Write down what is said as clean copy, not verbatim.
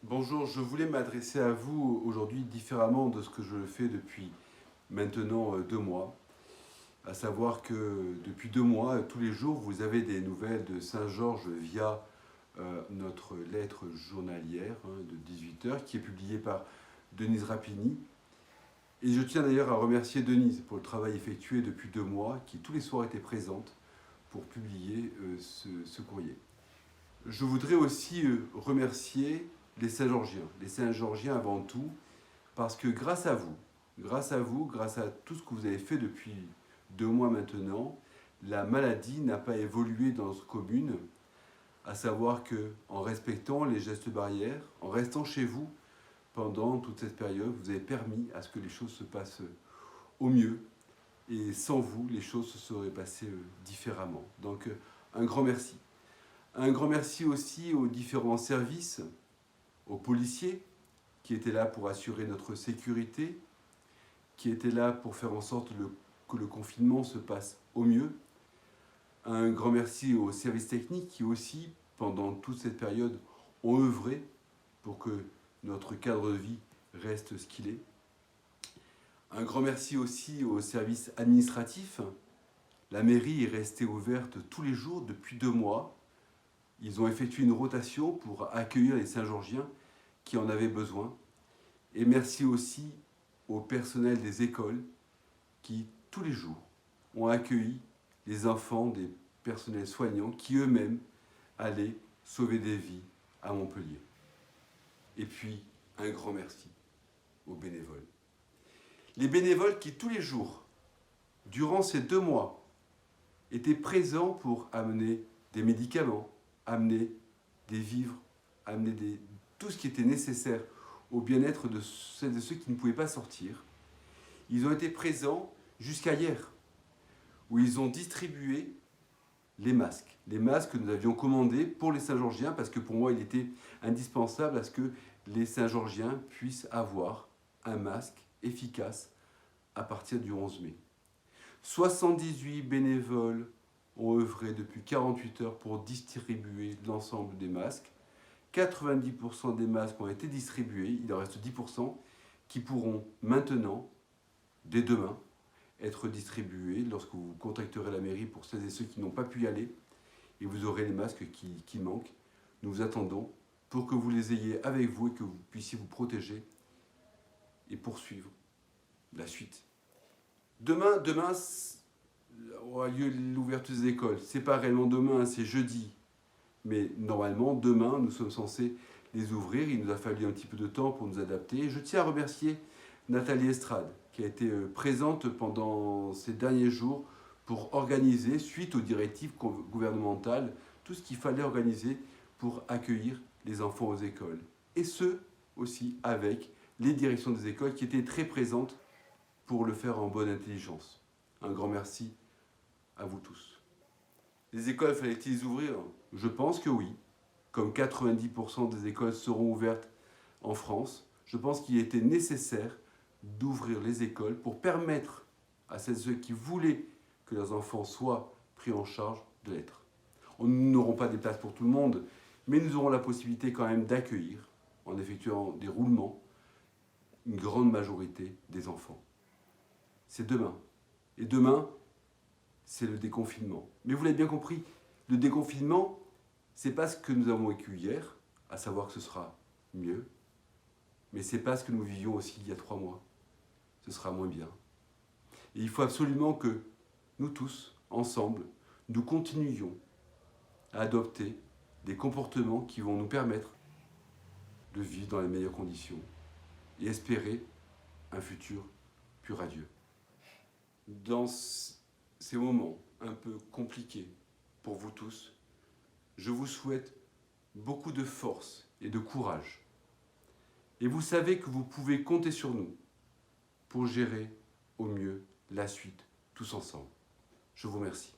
Bonjour, je voulais m'adresser à vous aujourd'hui différemment de ce que je le fais depuis maintenant 2 mois. À savoir que depuis 2 mois, tous les jours, vous avez des nouvelles de Saint-Georges via notre lettre journalière de 18 heures qui est publiée par Denise Rapini. Et je tiens d'ailleurs à remercier Denise pour le travail effectué depuis 2 mois, qui tous les soirs était présente pour publier ce courrier. Je voudrais aussi remercier les Saint-Georgiens avant tout, parce que grâce à tout ce que vous avez fait depuis 2 mois maintenant, la maladie n'a pas évolué dans notre commune, à savoir que en respectant les gestes barrières, en restant chez vous pendant toute cette période, vous avez permis à ce que les choses se passent au mieux, et sans vous, les choses se seraient passées différemment. Donc un grand merci. Un grand merci aussi aux différents services, aux policiers qui étaient là pour assurer notre sécurité, qui étaient là pour faire en sorte que le confinement se passe au mieux. Un grand merci aux services techniques qui aussi, pendant toute cette période, ont œuvré pour que notre cadre de vie reste ce qu'il est. Un grand merci aussi aux services administratifs. La mairie est restée ouverte tous les jours depuis 2 mois. Ils ont effectué une rotation pour accueillir les Saint-Georgiens qui en avaient besoin. Et merci aussi au personnel des écoles qui, tous les jours, ont accueilli les enfants des personnels soignants qui eux-mêmes allaient sauver des vies à Montpellier. Et puis, un grand merci aux bénévoles. Les bénévoles qui, tous les jours, durant ces 2 mois, étaient présents pour amener des médicaments, amener des vivres, amener tout ce qui était nécessaire au bien-être de celles et ceux qui ne pouvaient pas sortir. Ils ont été présents jusqu'à hier, où ils ont distribué les masques que nous avions commandés pour les Saint-Georgiens, parce que pour moi, il était indispensable à ce que les Saint-Georgiens puissent avoir un masque efficace à partir du 11 mai. 78 bénévoles ont œuvré depuis 48 heures pour distribuer l'ensemble des masques. 90% des masques ont été distribués, il en reste 10% qui pourront maintenant, dès demain, être distribués lorsque vous contacterez la mairie pour celles et ceux qui n'ont pas pu y aller, et vous aurez les masques qui manquent. Nous vous attendons pour que vous les ayez avec vous et que vous puissiez vous protéger et poursuivre la suite. Demain aura lieu l'ouverture des écoles. C'est pas réellement demain, c'est jeudi. Mais normalement, demain, nous sommes censés les ouvrir. Il nous a fallu un petit peu de temps pour nous adapter. Je tiens à remercier Nathalie Estrade, qui a été présente pendant ces derniers jours pour organiser, suite aux directives gouvernementales, tout ce qu'il fallait organiser pour accueillir les enfants aux écoles. Et ce, aussi, avec les directions des écoles qui étaient très présentes pour le faire en bonne intelligence. Un grand merci à vous tous. Les écoles, fallait-il les ouvrir? Je pense que oui. Comme 90% des écoles seront ouvertes en France, je pense qu'il était nécessaire d'ouvrir les écoles pour permettre à ceux qui voulaient que leurs enfants soient pris en charge de l'être. Nous n'aurons pas des places pour tout le monde, mais nous aurons la possibilité quand même d'accueillir, en effectuant des roulements, une grande majorité des enfants. C'est demain. Et demain, c'est le déconfinement. Mais vous l'avez bien compris, le déconfinement, c'est pas ce que nous avons vécu hier, à savoir que ce sera mieux, mais c'est pas ce que nous vivions aussi il y a 3 mois. Ce sera moins bien. Et il faut absolument que nous tous, ensemble, nous continuions à adopter des comportements qui vont nous permettre de vivre dans les meilleures conditions et espérer un futur plus radieux. Dans ces moments un peu compliqués pour vous tous, je vous souhaite beaucoup de force et de courage. Et vous savez que vous pouvez compter sur nous pour gérer au mieux la suite tous ensemble. Je vous remercie.